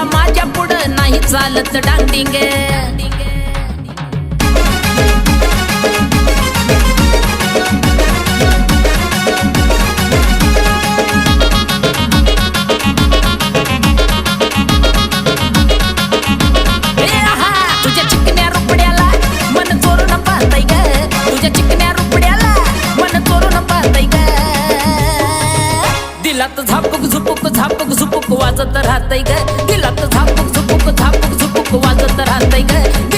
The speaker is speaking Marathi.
तुला माझ्या पुढं नाही चालत डांडिंग तुझ्या चिकन्या रुपड्याला मन चोरून पाहताय ग तुझ्या चिकन्या रुपड्याला मन चोरून पाहताय ग दिलात झापूक झुपूक वाजत राहतय ग दिलात झापूक झुपूक वाजत राहतय ग